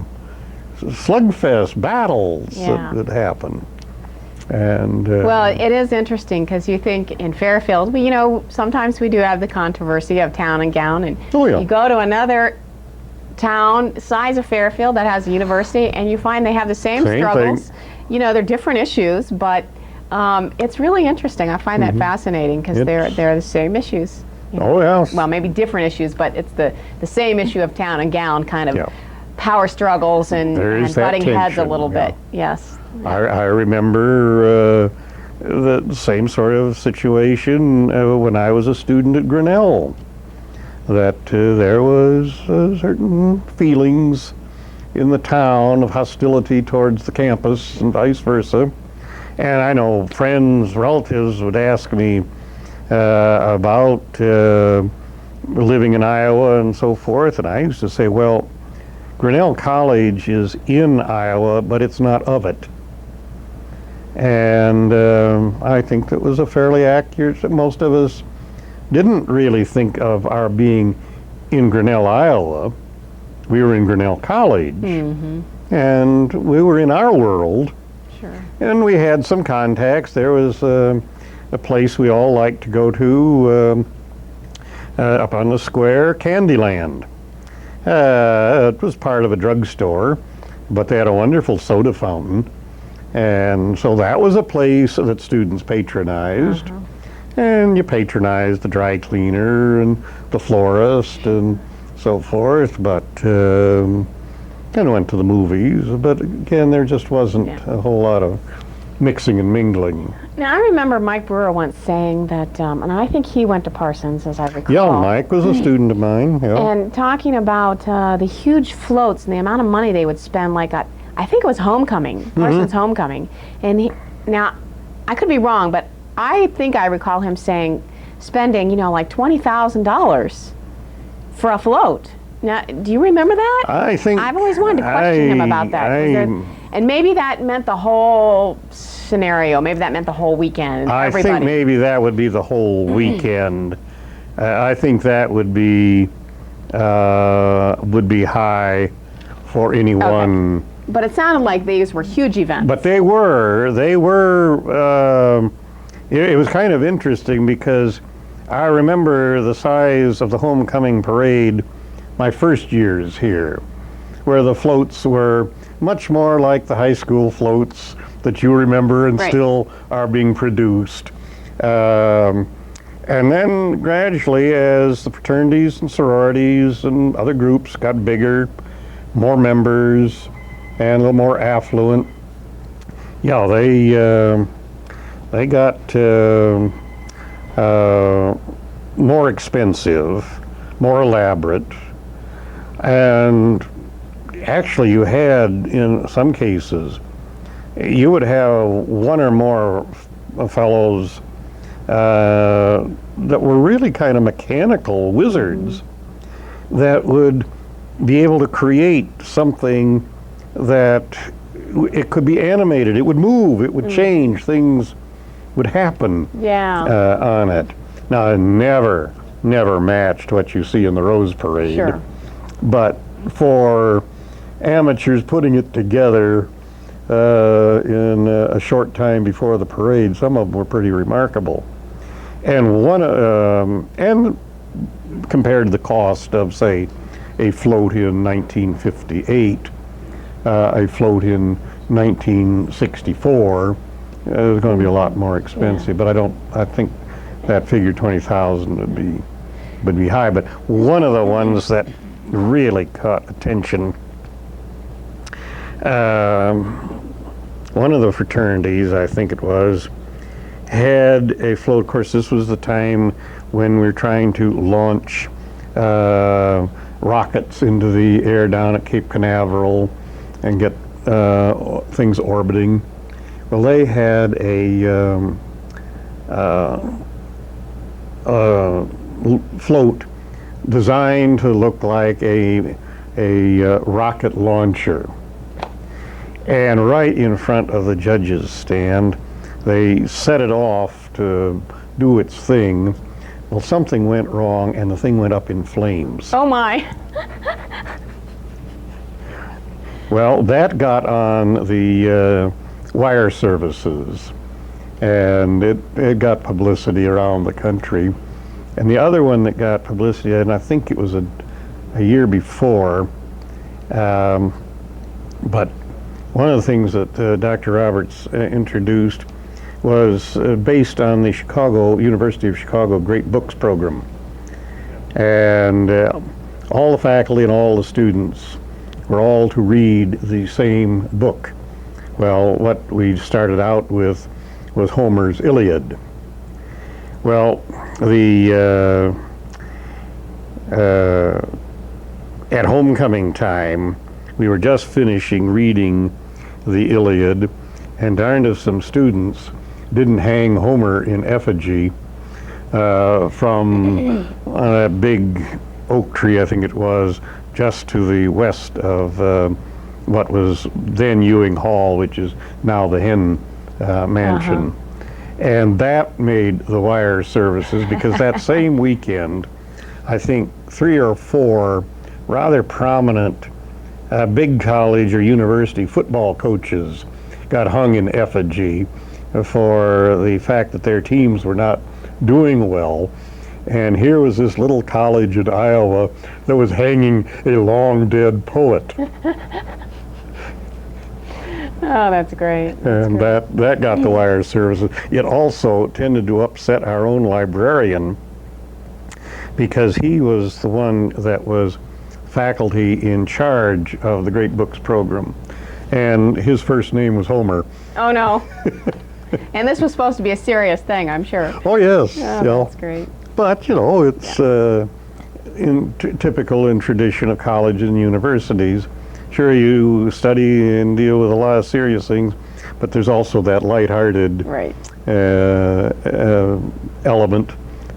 slugfest battles that happen. And well, it is interesting because you think in Fairfield, sometimes we do have the controversy of town and gown, and you go to another town size of Fairfield that has a university, and you find they have the same struggles. thing. They're different issues, but it's really interesting. I find that fascinating because they're the same issues. Oh yes. Well, maybe different issues, but it's the same issue of town and gown kind of power struggles and butting heads a little bit. Yes. I remember the same sort of situation when I was a student at Grinnell, that there was certain feelings in the town of hostility towards the campus and vice versa. And I know friends, relatives would ask me about living in Iowa and so forth, and I used to say, well, Grinnell College is in Iowa, but it's not of it. And I think that was a fairly accurate. Most of us didn't really think of our being in Grinnell, Iowa. We were in Grinnell College, and we were in our world. Sure. And we had some contacts. There was a place we all liked to go to up on the square, Candyland. It was part of a drugstore, but they had a wonderful soda fountain. And so that was a place that students patronized. And you patronized the dry cleaner and the florist and so forth, but and went to the movies. But again, there just wasn't a whole lot of mixing and mingling. Now, I remember Mike Brewer once saying that, and I think he went to Parsons, as I recall. Yeah, Mike was a student of mine. Yeah. And talking about the huge floats and the amount of money they would spend, like I think it was Homecoming, Parsons Homecoming. And now, I could be wrong, but I think I recall him spending, like $20,000 for a float. Now, do you remember that? I think I've always wanted to question him about that. And maybe that meant the whole scenario. Maybe that meant the whole weekend. I think maybe that would be the whole weekend. I think that would be high for anyone. Okay. But it sounded like these were huge events. But they were. It was kind of interesting because I remember the size of the homecoming parade my first years here, where the floats were much more like the high school floats that you remember and still are being produced. And then gradually, as the fraternities and sororities and other groups got bigger, more members, and a little more affluent, they got more expensive, more elaborate, and actually you had, in some cases, you would have one or more fellows that were really kind of mechanical wizards that would be able to create something that it could be animated, it would move, it would change, things would happen on it. Now, it never matched what you see in the Rose Parade. Sure. But for amateurs putting it together in a short time before the parade, some of them were pretty remarkable. And and compared to the cost of, say, a float in 1958, a float in 1964, it was going to be a lot more expensive. But I think that figure 20,000 would be high. But one of the ones that really caught attention, one of the fraternities, I think it was, had a float. Of course, this was the time when we were trying to launch rockets into the air down at Cape Canaveral and get things orbiting. Well, they had a float designed to look like a rocket launcher. And right in front of the judges' stand, they set it off to do its thing. Well, something went wrong and the thing went up in flames. Oh my. Well, that got on the wire services, and it got publicity around the country. And the other one that got publicity, and I think it was a year before, but one of the things that Dr. Roberts introduced was based on the University of Chicago Great Books program. And all the faculty and all the students were all to read the same book. Well, what we started out with was Homer's Iliad. Well, at homecoming time, we were just finishing reading the Iliad, and darned if some students didn't hang Homer in effigy from a big oak tree, I think it was, just to the west of what was then Ewing Hall, which is now the Hen Mansion. And that made the wire services, because that same weekend, I think 3 or 4 rather prominent big college or university football coaches got hung in effigy for the fact that their teams were not doing well. And here was this little college in Iowa that was hanging a long dead poet. Oh, that's great. And that got the wire services. It also tended to upset our own librarian, because he was the one that was faculty in charge of the Great Books program. And his first name was Homer. Oh, no. And this was supposed to be a serious thing, I'm sure. Oh, yes. Oh, that's great. But, you know, it's typical in tradition of college and universities. Sure, you study and deal with a lot of serious things, but there's also that lighthearted Right. Element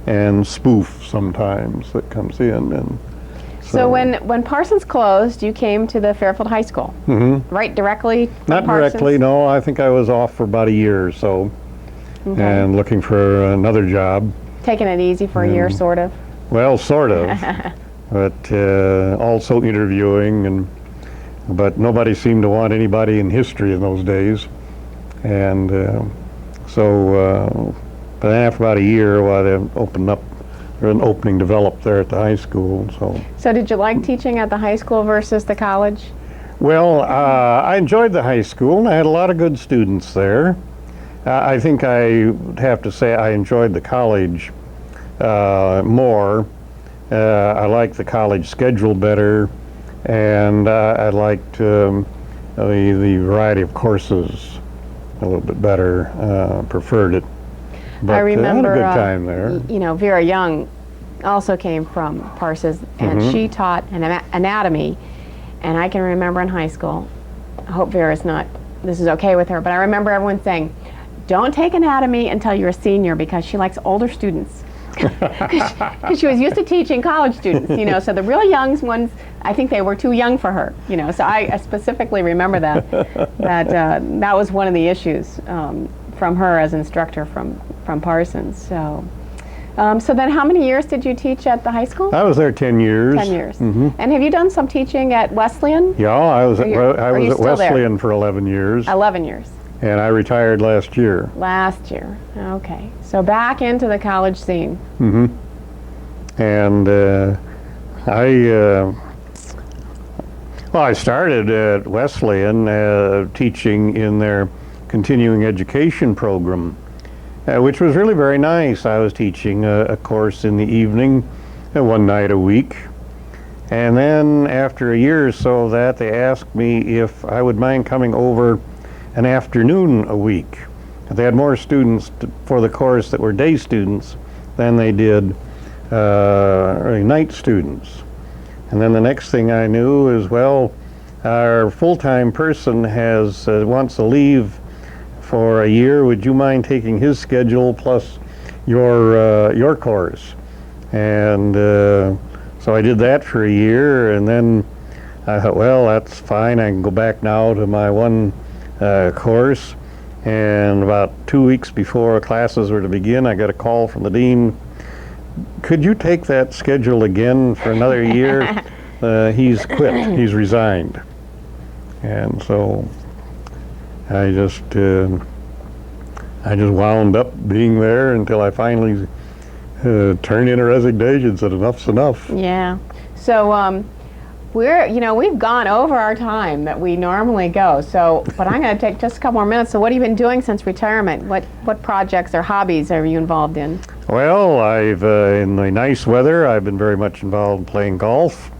and spoof sometimes that comes in. And So when Parsons closed, you came to the Fairfield High School, right? Directly from Not Parsons? directly, no. I think I was off for about a year or so, and looking for another job. Taking it easy for a year, sort of? Well, sort of, but also interviewing, but nobody seemed to want anybody in history in those days. And but after about a year, they opened up, an opening developed there at the high school. So did you like teaching at the high school versus the college? Well, I enjoyed the high school, and I had a lot of good students there. I think I would have to say I enjoyed the college more. I liked the college schedule better, and I liked the variety of courses a little bit better, preferred it. But I remember, I had a good time there. You know, Vera Young also came from Parsons, and she taught anatomy, and I can remember in high school, I hope this is okay with her, but I remember everyone saying, don't take anatomy until you're a senior, because she likes older students. Because she was used to teaching college students, you know, so the real young ones, I think they were too young for her, you know, so I specifically remember that was one of the issues from her as instructor from Parsons. So then how many years did you teach at the high school? I was there 10 years. 10 years. And have you done some teaching at Wesleyan? Yeah, I was at Wesleyan there? for 11 years. 11 years. And I retired last year. Last year, okay. So back into the college scene. And I started at Wesleyan teaching in their continuing education program, which was really very nice. I was teaching a course in the evening, one night a week. And then after a year or so of that, they asked me if I would mind coming over an afternoon a week. They had more students for the course that were day students than they did night students. And then the next thing I knew is, well, our full-time person wants to leave for a year. Would you mind taking his schedule plus your course? And so I did that for a year, and then I thought, well, that's fine. I can go back now to my one course. And about 2 weeks before classes were to begin, I got a call from the dean. Could you take that schedule again for another year? He's quit. He's resigned. And so I just wound up being there until I finally turned in a resignation and said enough's enough. Yeah. So we've gone over our time that we normally go. So, but I'm going to take just a couple more minutes. So what have you been doing since retirement? What projects or hobbies are you involved in? Well, I've in the nice weather, I've been very much involved in playing golf,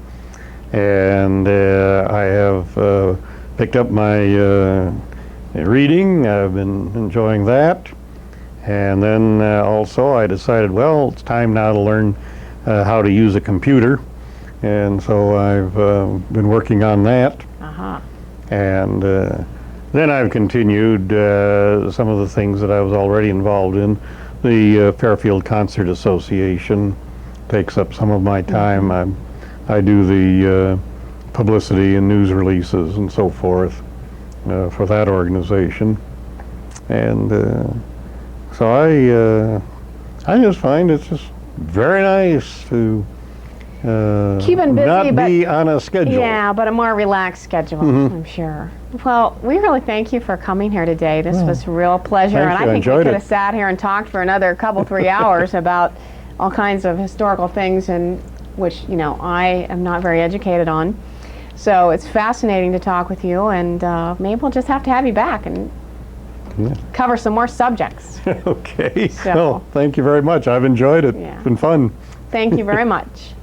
and I have picked up my reading. I've been enjoying that, and then also I decided, well, it's time now to learn how to use a computer. And so I've been working on that. And then I've continued some of the things that I was already involved in. The Fairfield Concert Association takes up some of my time. I do the publicity and news releases and so forth for that organization. And so I just find it's just very nice to Keeping busy, not but be on a schedule. yeah, but a more relaxed schedule, I'm sure. Well, we really thank you for coming here today. This was a real pleasure, Thank and you. I I think we enjoyed could it. have sat here and talked for another couple, 3 hours about all kinds of historical things, and which I am not very educated on. So it's fascinating to talk with you, and maybe we'll just have to have you back and cover some more subjects. Okay. So- Well, thank you very much. I've enjoyed it. Yeah. It's been fun. Thank you very much.